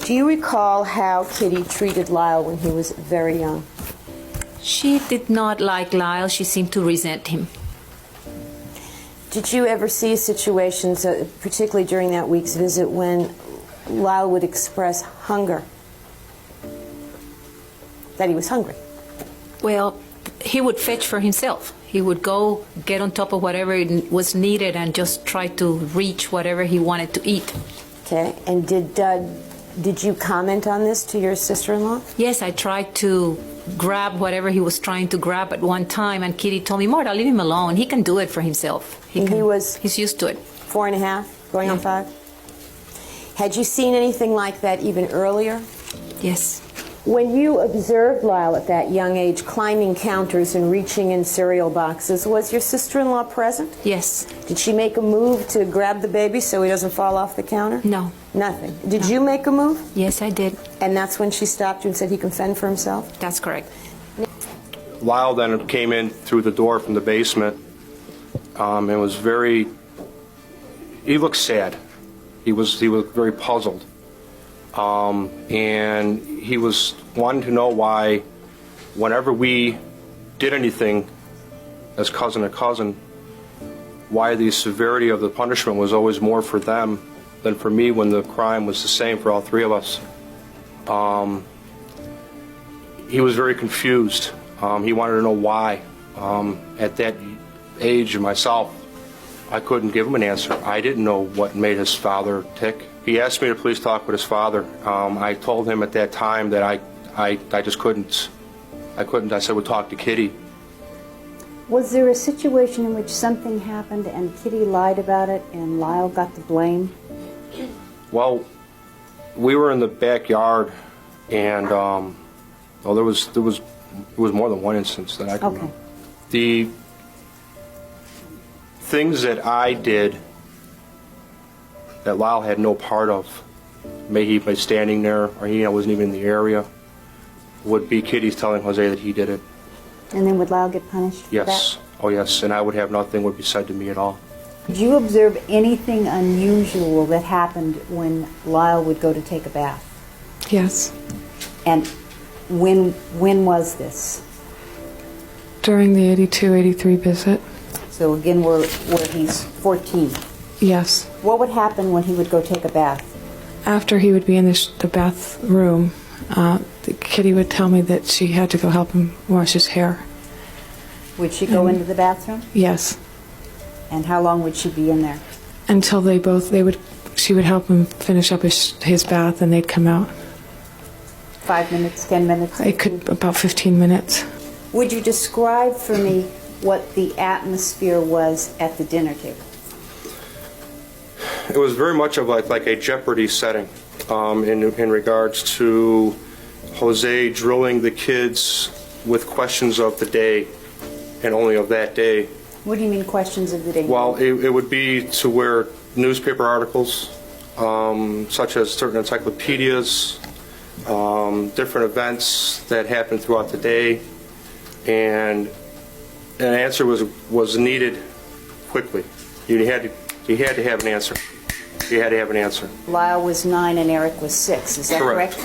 Do you recall how Kitty treated Lyle when he was very young? She did not like Lyle. She seemed to resent him. Did you ever see situations, particularly during that week's visit, when Lyle would express hunger? That he was hungry? Well, he would fetch for himself. He would go get on top of whatever was needed and just try to reach whatever he wanted to eat. Okay, and did you comment on this to your sister-in-law? Yes, I tried to grab whatever he was trying to grab at one time, and Kitty told me, Marta, leave him alone. He can do it for himself. He's used to it. 4.5, going on 5? Had you seen anything like that even earlier? Yes. When you observed Lyle at that young age climbing counters and reaching in cereal boxes, was your sister-in-law present? Yes. Did she make a move to grab the baby so he doesn't fall off the counter? No. Nothing. Did you make a move? Yes, I did. And that's when she stopped you and said he can fend for himself? That's correct. Lyle then came in through the door from the basement and was he looked sad. He was very puzzled. And he was wanting to know why, whenever we did anything as cousin to cousin, why the severity of the punishment was always more for them than for me when the crime was the same for all three of us. He was very confused. He wanted to know why. At that age myself, I couldn't give him an answer. I didn't know what made his father tick. He asked me to please talk with his father. I told him at that time that I just couldn't. I said, we'll talk to Kitty. Was there a situation in which something happened and Kitty lied about it and Lyle got the blame? Well, we were in the backyard, and there was more than one instance that I can remember. The things that I did that Lyle had no part of, maybe by standing there, or he wasn't even in the area, would be Kitty's telling Jose that he did it. And then would Lyle get punished for Yes. that? Oh, yes. And I would have nothing would be said to me at all. Did you observe anything unusual that happened when Lyle would go to take a bath? Yes. And when was this? During the 82-83 visit. So again, where he's 14. Yes. What would happen when he would go take a bath? After he would be in the bathroom, Kitty would tell me that she had to go help him wash his hair. Would she go into the bathroom? Yes. And how long would she be in there? Until she would help him finish up his bath and they'd come out. 5 minutes, 10 minutes? About 15 minutes. Would you describe for me what the atmosphere was at the dinner table? It was very much of like a Jeopardy setting in regards to Jose drilling the kids with questions of the day and only of that day. What do you mean questions of the day? Well, it would be to where newspaper articles, such as certain encyclopedias, different events that happened throughout the day, and an answer was needed quickly. You had to have an answer. You had to have an answer. Lyle was 9 and Eric was 6, is that correct?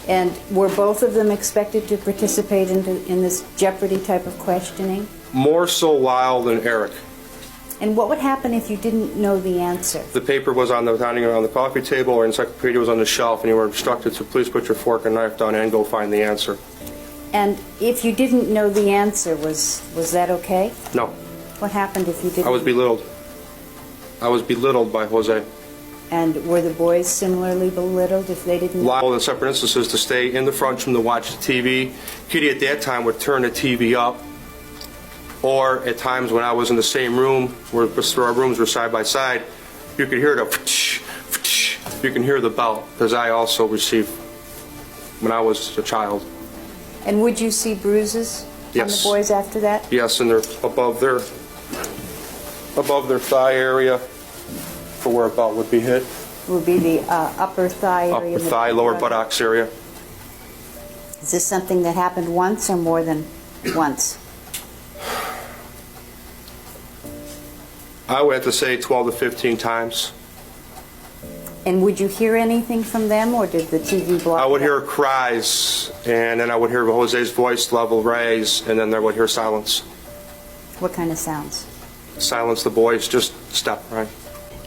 And were both of them expected to participate in this Jeopardy type of questioning? More so Lyle than Eric. And what would happen if you didn't know the answer? The paper was on the coffee table, or encyclopedia was on the shelf, and you were instructed to please put your fork and knife down and go find the answer. And if you didn't know the answer, was that okay? No. What happened if you didn't? I was belittled. I was belittled by Jose. And were the boys similarly belittled if they didn't know? Lyle, in separate instances, to stay in the front room to watch the TV. Kitty at that time would turn the TV up. Or at times when I was in the same room, where our rooms were side by side, you could hear you can hear the bell, because I also received when I was a child. And would you see bruises on the boys after that? Yes, and they're above their thigh area, for where a belt would be hit. Would be the upper thigh area? Upper thigh, lower buttocks area. Is this something that happened once or more than once? I would have to say 12 to 15 times. And would you hear anything from them, or did the TV block? I would it hear out? cries, and then I would hear Jose's voice level raise, and then I would hear silence. What kind of sounds? Silence, the boys just stop, right?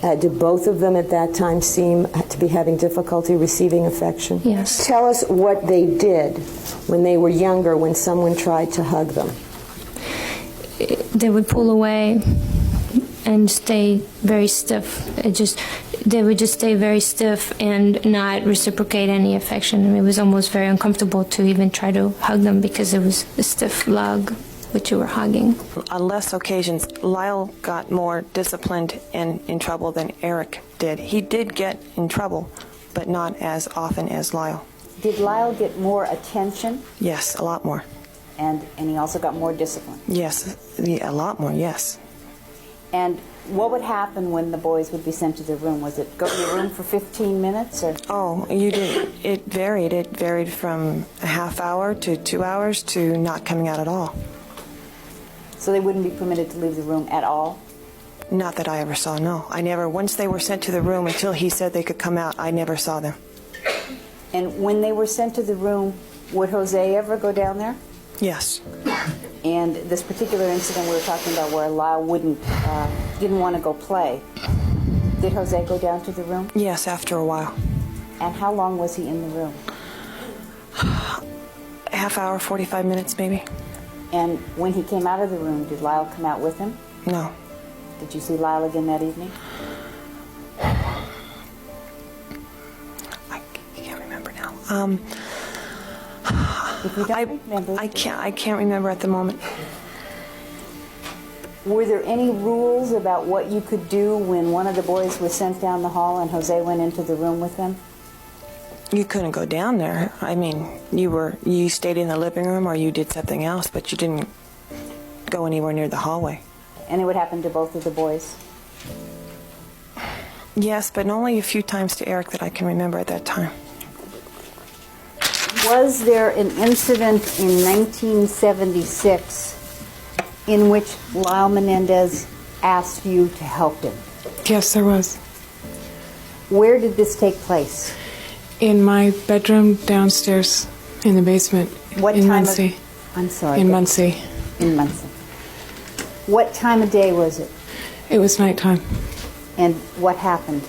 Did both of them at that time seem to be having difficulty receiving affection? Yes. Tell us what they did when they were younger, when someone tried to hug them. They would pull away and stay very stiff. They would just stay very stiff and not reciprocate any affection. And it was almost very uncomfortable to even try to hug them because it was a stiff lug which you were hugging. On less occasions, Lyle got more disciplined and in trouble than Eric did. He did get in trouble, but not as often as Lyle. Did Lyle get more attention, Yes, a lot more. and he also got more discipline? Yes, a lot more, yes. And what would happen when the boys would be sent to their room? Was it go to your room for 15 minutes, or? Oh, you did. It varied. It varied from a half hour to 2 hours to not coming out at all. So they wouldn't be permitted to leave the room at all? Not that I ever saw, no. I never, once they were sent to the room, until he said they could come out, I never saw them. And when they were sent to the room, would Jose ever go down there? Yes. And this particular incident we were talking about where Lyle didn't want to go play, did Jose go down to the room? Yes, after a while. And how long was he in the room? A half hour, 45 minutes maybe. And when he came out of the room, did Lyle come out with him? No. Did you see Lyle again that evening? I can't remember now. If you don't remember, I can't remember at the moment. were there any rules about what you could do when one of the boys was sent down the hall and Jose went into the room with them? You couldn't go down there. I mean, you stayed in the living room or you did something else, but you didn't go anywhere near the hallway. And it would happen to both of the boys? Yes, but only a few times to Eric that I can remember at that time. Was there an incident in 1976 in which Lyle Memendez asked you to help him? Yes, there was. Where did this take place? In my bedroom downstairs in the basement What in time Muncie. I'm sorry. In Muncie. In Muncie. What time of day was it? It was nighttime. And what happened?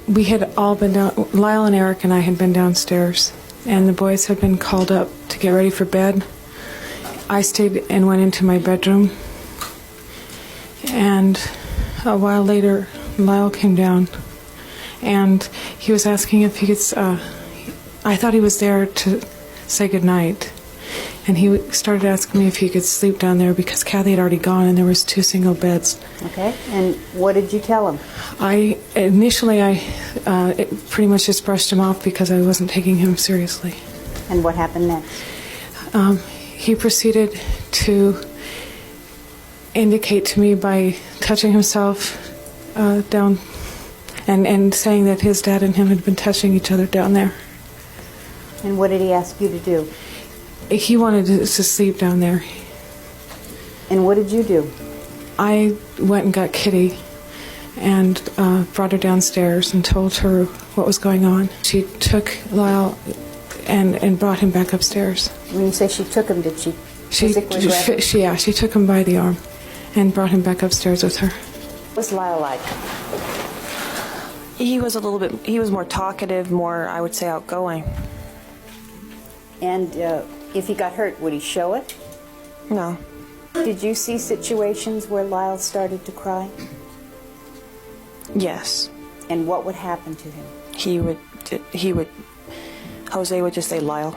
We had all been down, Lyle and Eric and I had been downstairs, and the boys had been called up to get ready for bed. I stayed and went into my bedroom, and a while later, Lyle came down, and he was asking if he could, I thought he was there to say goodnight, and he started asking me if he could sleep down there because Kathy had already gone and there was 2 single beds. Okay. And what did you tell him? Initially I pretty much just brushed him off because I wasn't taking him seriously. And what happened next? He proceeded to indicate to me by touching himself down and saying that his dad and him had been touching each other down there. And what did he ask you to do? He wanted to sleep down there. And what did you do? I went and got Kitty and brought her downstairs and told her what was going on. She took Lyle and brought him back upstairs. When you say she took him, did she physically grab him? She took him by the arm and brought him back upstairs with her. What was Lyle like? He was more talkative, more, I would say, outgoing. And if he got hurt, would he show it? No. Did you see situations where Lyle started to cry? Yes. And what would happen to him? Jose would just say Lyle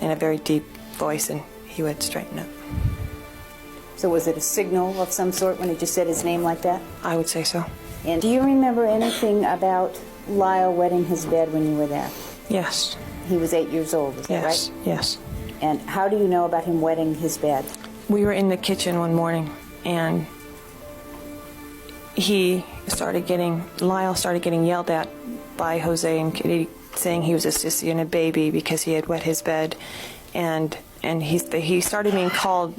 in a very deep voice and he would straighten up. So was it a signal of some sort when he just said his name like that? I would say so. And do you remember anything about Lyle wetting his bed when you were there? Yes. He was 8 years old, is that Yes. right? Yes. And how do you know about him wetting his bed? We were in the kitchen one morning and Lyle started getting yelled at by Jose and Kitty, saying he was a sissy and a baby because he had wet his bed, and he started being called.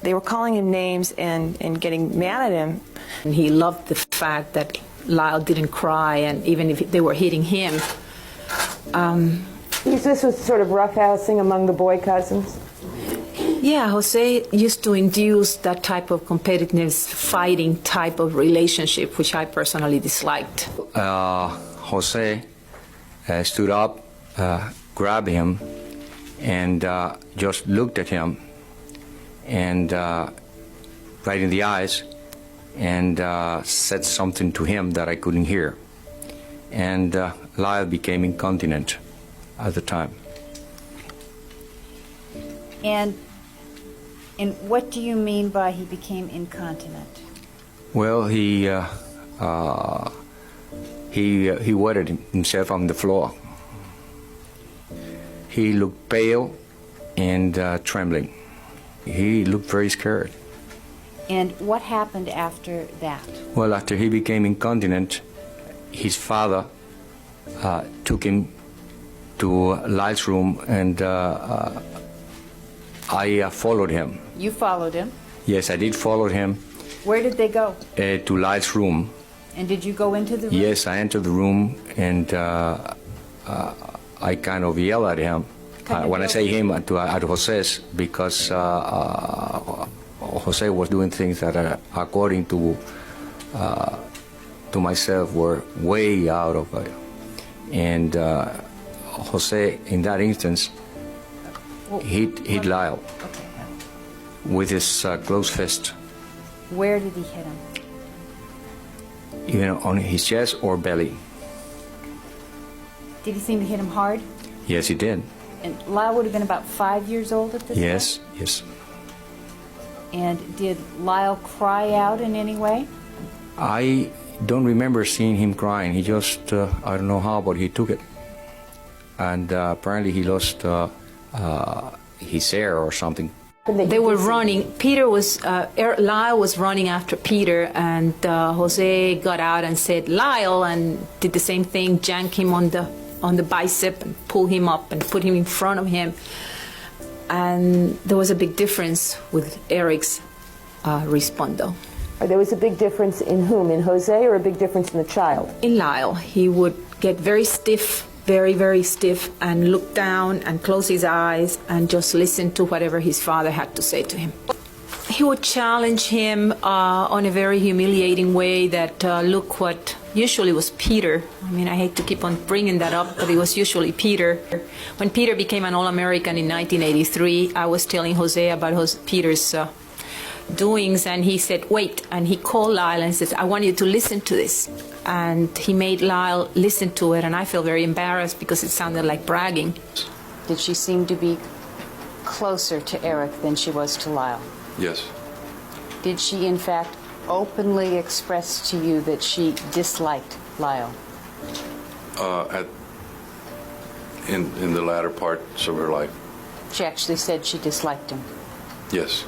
They were calling him names and getting mad at him. And he loved the fact that Lyle didn't cry, and even if they were hitting him. This was sort of roughhousing among the boy cousins? Yeah, Jose used to induce that type of competitiveness, fighting type of relationship, which I personally disliked. Jose stood up, grabbed him, and just looked at him, and right in the eyes, and said something to him that I couldn't hear. And Lyle became incontinent at the time. And what do you mean by he became incontinent? Well, he wetted himself on the floor. He looked pale and trembling. He looked very scared. And what happened after that? Well, after he became incontinent, his father took him to Lyle's room, and I followed him. You followed him. Yes, I did follow him Where did they go? to Lyle's room. And did you go into the room? Yes, I entered the room, and I kind of yelled at him. When I say him, at Jose's, because Jose was doing things that, according to myself, were way out of it. And Jose, in that instance, hit Lyle with his closed fist. Where did he hit him? On his chest or belly. Did he seem to hit him hard? Yes, he did. And Lyle would have been about 5 years old at this Yes, time? yes. And did Lyle cry out in any way? I don't remember seeing him crying. He just, I don't know how, but he took it. And apparently he lost his hair or something. They were running. Lyle was running after Peter, and Jose got out and said, "Lyle," and did the same thing, janked him on the bicep and pulled him up and put him in front of him. And there was a big difference with Eric's respondo. There was a big difference in whom? In Jose, or a big difference in the child? In Lyle, he would get very stiff, very, very stiff, and look down and close his eyes and just listen to whatever his father had to say to him. He would challenge him on a very humiliating way that look what usually was Peter. I mean, I hate to keep on bringing that up, but it was usually Peter. When Peter became an All-American in 1983, I was telling Jose about Peter's doings, and he said, "Wait," and he called Lyle and says, "I want you to listen to this." And he made Lyle listen to it, and I felt very embarrassed because it sounded like bragging. Did she seem to be closer to Eric than she was to Lyle? Yes. Did she, in fact, openly express to you that she disliked Lyle? In the latter parts of her life, She actually said she disliked him. yes.